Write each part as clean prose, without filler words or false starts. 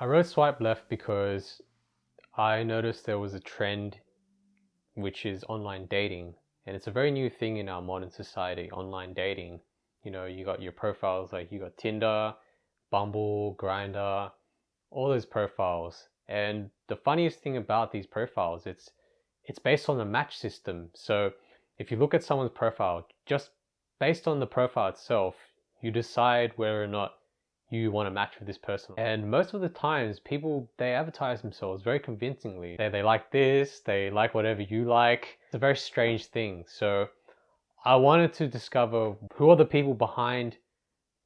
I wrote swipe left because I noticed there was a trend which is online dating. And it's a very new thing in our modern society, online dating. You know, you got your profiles like you got Tinder, Bumble, Grindr, all those profiles. And the funniest thing about these profiles, it's based on a match system. So if you look at someone's profile, just based on the profile itself, you decide whether or not you want to match with this person. And most of the times people, they advertise themselves very convincingly. They like this, they like whatever you like. It's a very strange thing. So I wanted to discover who are the people behind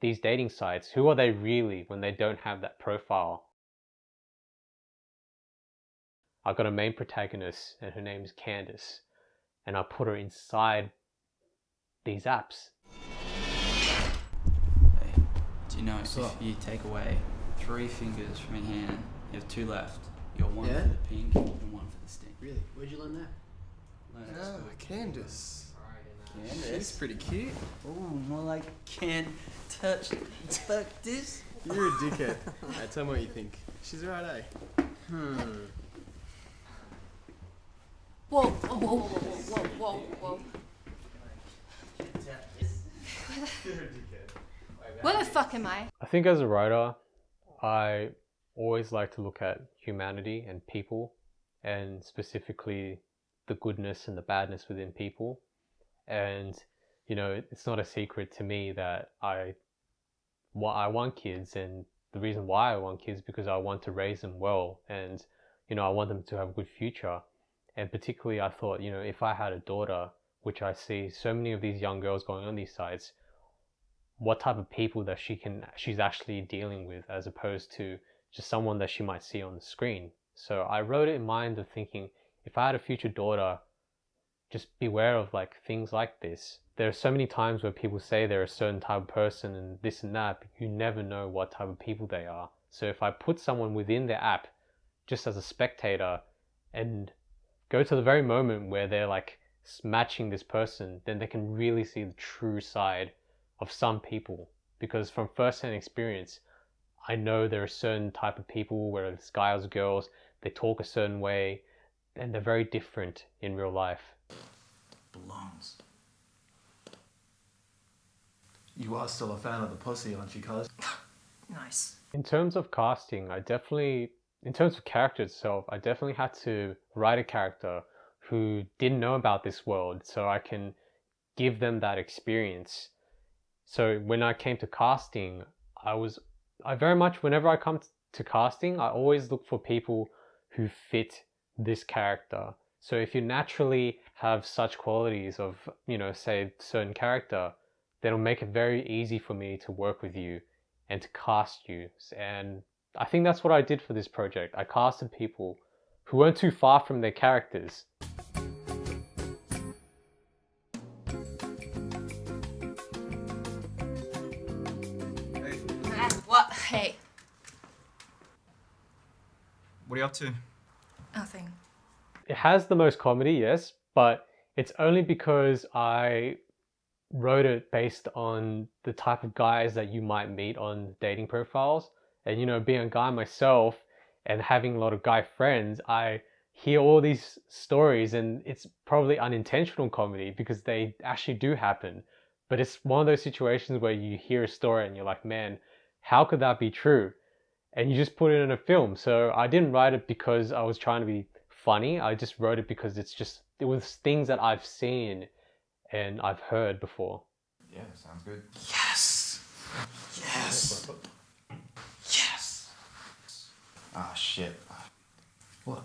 these dating sites. Who are they really when they don't have that profile? I've got a main protagonist and her name is Candace, and I put her inside these apps. Hey, do you know if you take away 3 fingers from your hand, you have 2 left. You got 1 for the pink and 1 for the stink. Really? Where'd you learn that? Candace. Candace? She's pretty cute. Oh, more like can't touch fuck this. You're a dickhead. Hey, tell me what you think. She's alright, eh? Whoa, whoa, whoa, whoa, whoa, whoa, whoa. Where the fuck am I? I think as a writer, I always like to look at humanity and people, and specifically the goodness and the badness within people. And, you know, it's not a secret to me that I want kids, and the reason why I want kids is because I want to raise them well, and, you know, I want them to have a good future. And particularly I thought, you know, if I had a daughter, which I see so many of these young girls going on these sites, what type of people that she's actually dealing with, as opposed to just someone that she might see on the screen. So I wrote it in mind of thinking, if I had a future daughter, just beware of like things like this. There are so many times where people say they're a certain type of person and this and that, but you never know what type of people they are. So if I put someone within the app just as a spectator and go to the very moment where they're like matching this person, then they can really see the true side of some people. Because from first-hand experience, I know there are certain type of people, whether it's guys or girls, they talk a certain way, and they're very different in real life. Belongs. You are still a fan of the pussy, aren't you, cuz? Nice. In terms of casting, in terms of character itself, I definitely had to write a character who didn't know about this world, so I can give them that experience. So when I came to casting, I very much, whenever I come to casting, I always look for people who fit this character. So if you naturally have such qualities of, you know, say certain character, then it'll make it very easy for me to work with you and to cast you. And I think that's what I did for this project. I casted people who weren't too far from their characters. What? Hey. What are you up to? Nothing. It has the most comedy, yes, but it's only because I wrote it based on the type of guys that you might meet on dating profiles. And, you know, being a guy myself and having a lot of guy friends, I hear all these stories, and it's probably unintentional comedy because they actually do happen. But it's one of those situations where you hear a story and you're like, man, how could that be true? And you just put it in a film. So I didn't write it because I was trying to be funny. I just wrote it because it was things that I've seen and I've heard before. Yeah, sounds good. Yes! Yes! Yes! Ah, shit. What?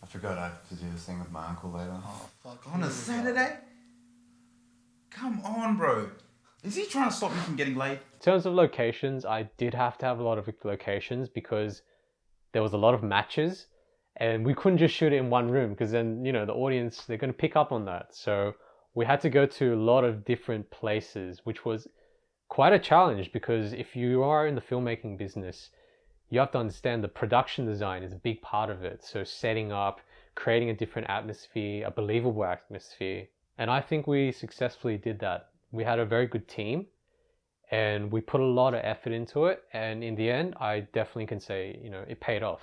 I forgot I have to do this thing with my uncle later. Oh, fuck. On a Saturday? Come on, bro. Is he trying to stop me from getting late? In terms of locations, I did have to have a lot of locations because there was a lot of matches and we couldn't just shoot it in one room because then, you know, the audience, they're going to pick up on that. So we had to go to a lot of different places, which was quite a challenge because if you are in the filmmaking business, you have to understand the production design is a big part of it. So setting up, creating a different atmosphere, a believable atmosphere. And I think we successfully did that. We had a very good team and we put a lot of effort into it, and in the end I definitely can say, you know, it paid off.